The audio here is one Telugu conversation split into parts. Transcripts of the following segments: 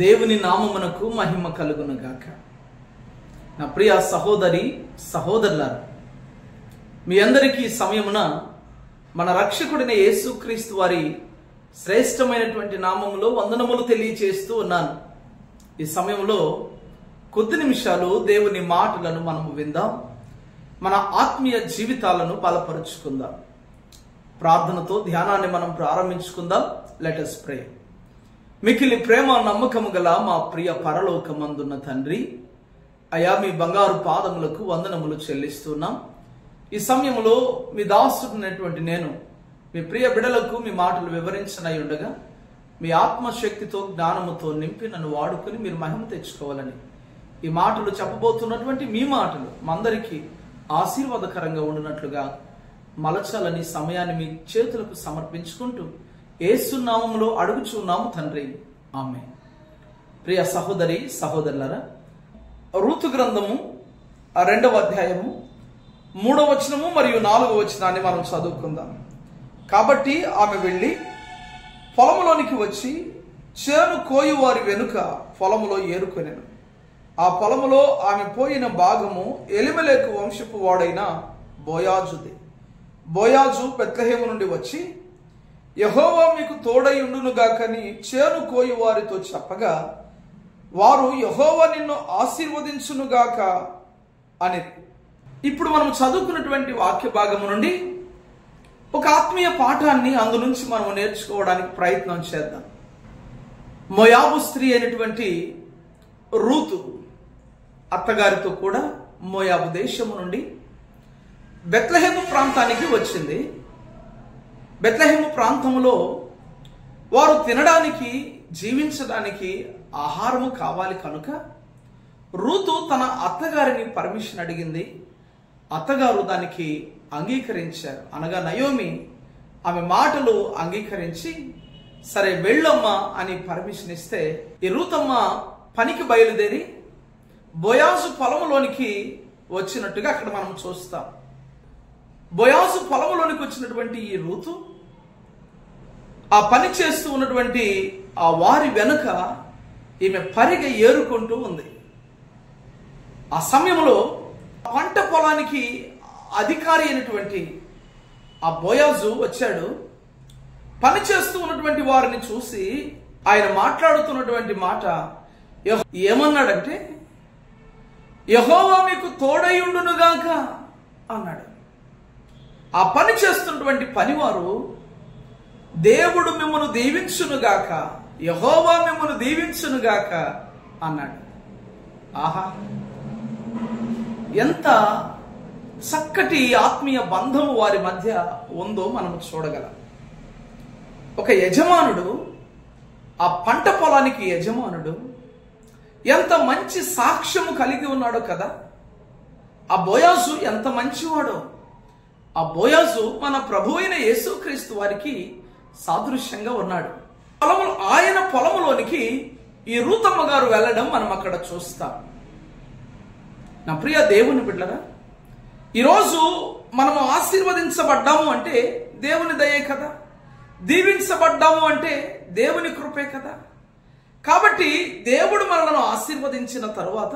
దేవుని నామమునకు మహిమ కలుగును గాక. నా ప్రియ సహోదరి సహోదరులారా, మీ అందరికీ సమయమున మన రక్షకుడైన యేసుక్రీస్తు వారి శ్రేష్టమైనటువంటి నామములో వందనములు తెలియచేస్తూ ఉన్నాను. ఈ సమయంలో కొద్ది నిమిషాలు దేవుని మాటలను మనము విందాం. మన ఆత్మీయ జీవితాలను బలపరుచుకుందాం. ప్రార్థనతో ధ్యానాన్ని మనం ప్రారంభించుకుందాం. Let us pray. మికిలి ప్రేమ నమ్మకము గల మా ప్రియ పరలోకమందున్న తండ్రి, అయా మీ బంగారు పాదములకు వందనములు చెల్లిస్తున్నాం. ఈ సమయంలో మీ దాసుడినటువంటి నేను మీ ప్రియ బిడలకు మీ మాటలు వివరించనై ఉండగా మీ ఆత్మశక్తితో జ్ఞానముతో నింపి నన్ను వాడుకొని మీరు మహిమ తెచ్చుకోవాలని ఈ మాటలు చెప్పబోతున్నటువంటి మీ మాటలు మందరికీ ఆశీర్వాదకరంగా ఉండినట్లుగా మలచాలని సమయాన్ని మీ చేతులకు సమర్పించుకుంటూ యేసు నామములో అడుగుచున్నాము తండ్రి, ఆమేన్. ప్రియ సహోదరి సహోదరులారా, రూతు గ్రంథము 2వ అధ్యాయము 3వ వచనము మరియు 4వ వచనాన్ని మనం చదువుకుందాం. కాబట్టి ఆమె వెళ్ళి పొలములోనికి వచ్చి చేను కోయువారి వెనుక పొలములో ఏరుకొనెను. ఆ పొలములో ఆమె పోయిన భాగము ఎలిమెలెకు వంశపు వాడైన బోయాజుది. బోయాజు బెత్లెహేము నుండి వచ్చి, యెహోవా మీకు తోడై ఉండునుగాకని చేను కోయి వారితో చెప్పగా, వారు యెహోవా నిన్ను ఆశీర్వదించునుగాక అని. ఇప్పుడు మనం చదువుకున్నటువంటి వాక్య భాగము నుండి ఒక ఆత్మీయ పాఠాన్ని అందు నుంచి మనం నేర్చుకోవడానికి ప్రయత్నం చేద్దాం. మోయాబు స్త్రీ అయినటువంటి రూతు అత్తగారితో కూడా మోయాబు దేశము నుండి బెత్లెహేము ప్రాంతానికి వచ్చింది. బెత్లెహేము ప్రాంతంలో వారు తినడానికి జీవించడానికి ఆహారము కావాలి కనుక రూతు తన అత్తగారిని పర్మిషన్ అడిగింది. అత్తగారు దానికి అంగీకరించారు. అనగా నయోమి ఆమె మాటలు అంగీకరించి, సరే వెళ్ళమ్మా అని పర్మిషన్ ఇస్తే ఈ రూతమ్మ పనికి బయలుదేరి బోయాజు పొలంలోనికి వచ్చినట్టుగా అక్కడ మనం చూస్తాం. బోయాజు పొలంలోనికి వచ్చినటువంటి ఈ రూతు ఆ పని చేస్తూ ఉన్నటువంటి ఆ వారి వెనుక ఈమె పరిగె ఏరుకుంటూ ఉంది. ఆ సమయంలో పంట పొలానికి అధికారి అయినటువంటి ఆ బోయాజు వచ్చాడు. పని చేస్తూ ఉన్నటువంటి వారిని చూసి ఆయన మాట్లాడుతున్నటువంటి మాట ఏమన్నాడంటే, యెహోవా మీకు తోడై ఉండునుగాక అన్నాడు. ఆ పని చేస్తున్నటువంటి పనివారు, దేవుడు మిమ్మల్ని దీవించునుగాక, యెహోవా మిమ్మల్ని దీవించునుగాక అన్నాడు. ఆహా, ఎంత చక్కటి ఆత్మీయ బంధము వారి మధ్య ఉందో మనం చూడగలం. ఒక యజమానుడు, ఆ పంట పొలానికి యజమానుడు ఎంత మంచి సాక్ష్యము కలిగి ఉన్నాడో కదా. ఆ బోయాజు ఎంత మంచివాడో. ఆ బోయాజు మన ప్రభు అయిన యేసుక్రీస్తు వారికి సాదృశ్యంగా ఉన్నాడు. ఆయన పొలములోనికి ఈ రూతమ్మ గారు వెళ్ళడం మనం అక్కడ చూస్తాం. నా ప్రియ దేవుని బిడ్డలారా, ఈరోజు మనము ఆశీర్వదించబడ్డాము అంటే దేవుని దయే కదా. దీవించబడ్డాము అంటే దేవుని కృపే కదా. కాబట్టి దేవుడు మనలను ఆశీర్వదించిన తరువాత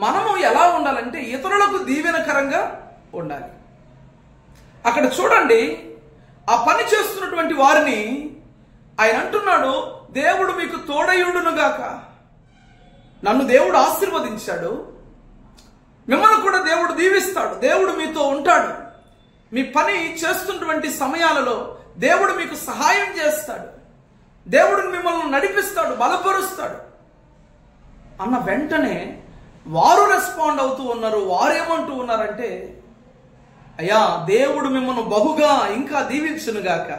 మనము ఎలా ఉండాలంటే ఇతరులకు దీవెనకరంగా ఉండాలి. అక్కడ చూడండి, ఆ పని చేస్తున్నటువంటి వారిని ఆయన అంటున్నాడు, దేవుడు మీకు తోడయుండునుగాక. నన్ను దేవుడు ఆశీర్వదించాడు, మిమ్మల్ని కూడా దేవుడు దీవిస్తాడు, దేవుడు మీతో ఉంటాడు, మీ పని చేస్తున్నటువంటి సమయాలలో దేవుడు మీకు సహాయం చేస్తాడు, దేవుడు మిమ్మల్ని నడిపిస్తాడు, బలపరుస్తాడు అన్న వెంటనే వారు రెస్పాండ్ అవుతూ ఉన్నారు. వారేమంటూ ఉన్నారంటే, అయ్యా దేవుడు మిమ్మల్ని బహుగా ఇంకా దీవించునుగాక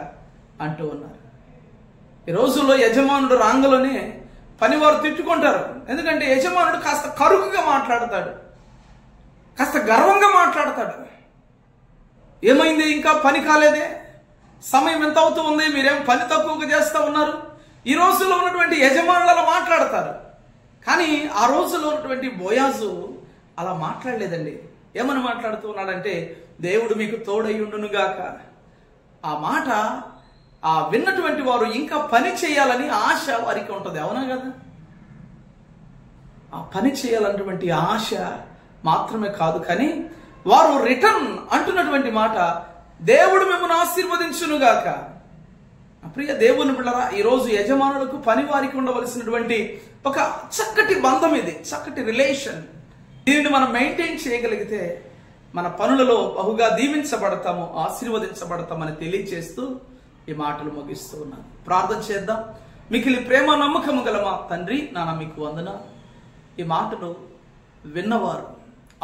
అంటూ ఉన్నారు. ఈ రోజుల్లో యజమానుడు రాంగలోనే పనివారు తిట్టుకుంటారు. ఎందుకంటే యజమానుడు కాస్త కరుకుగా మాట్లాడతాడు, కాస్త గర్వంగా మాట్లాడతాడు. ఏమైంది, ఇంకా పని కాలేదే, సమయం ఎంత అవుతూ ఉంది, మీరేం పని తక్కువగా చేస్తూ ఉన్నారు. ఈ రోజుల్లో ఉన్నటువంటి యజమానులు మాట్లాడతారు. కానీ ఆ రోజుల్లో ఉన్నటువంటి బోయాజు అలా మాట్లాడలేదండి. ఏమని మాట్లాడుతూ ఉన్నాడంటే, దేవుడు మీకు తోడయ్యుండునుగాక. ఆ మాట ఆ విన్నటువంటి వారు ఇంకా పని చేయాలని ఆశ వారికి ఉంటుంది. అవునా కదా? ఆ పని చేయాలన్నటువంటి ఆశ మాత్రమే కాదు, కానీ వారు రిటర్న్ అంటున్నటువంటి మాట, దేవుడు మిమ్మల్ని ఆశీర్వదించునుగాక. ప్రియ దేవుని బిడ్డలారా, ఈరోజు యజమానులకు పని వారికి ఉండవలసినటువంటి ఒక చక్కటి బంధం ఇది, చక్కటి రిలేషన్. దీనిని మనం మెయింటైన్ చేయగలిగితే మన పనులలో బహుగా దీవించబడతాము, ఆశీర్వదించబడతామని తెలియచేస్తూ ఈ మాటలు ముగిస్తూ ఉన్నాను. ప్రార్థన చేద్దాం. మికిలి ప్రేమ నమ్మకము గల మా తండ్రి, నాన్న మీకు వందనాలు. ఈ మాటలు విన్నవారు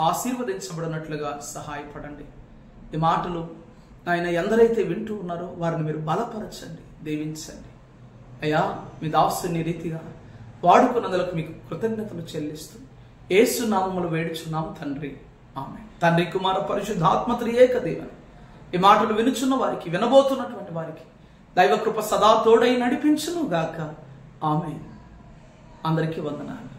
ఆశీర్వదించబడినట్లుగా సహాయపడండి. ఈ మాటలు ఆయన ఎందరైతే వింటూ ఉన్నారో వారిని మీరు బలపరచండి, దీవించండి. అయ్యా, మీ దాసుని రీతిగా వాడుకున్నందులకు మీకు కృతజ్ఞతలు చెల్లిస్తూ యేసు నామములో వేడుచున్నాము తండ్రి, ఆమేన్. తండ్రి, కుమార, పరిశుద్ధాత్మ త్రియేక దేవుని ఈ మాటలు వినుచున్న వారికి, వినబోతున్నటువంటి వారికి దైవ కృప సదా తోడై నడిపించును గాక. ఆమేన్. అందరికీ వందనాలు.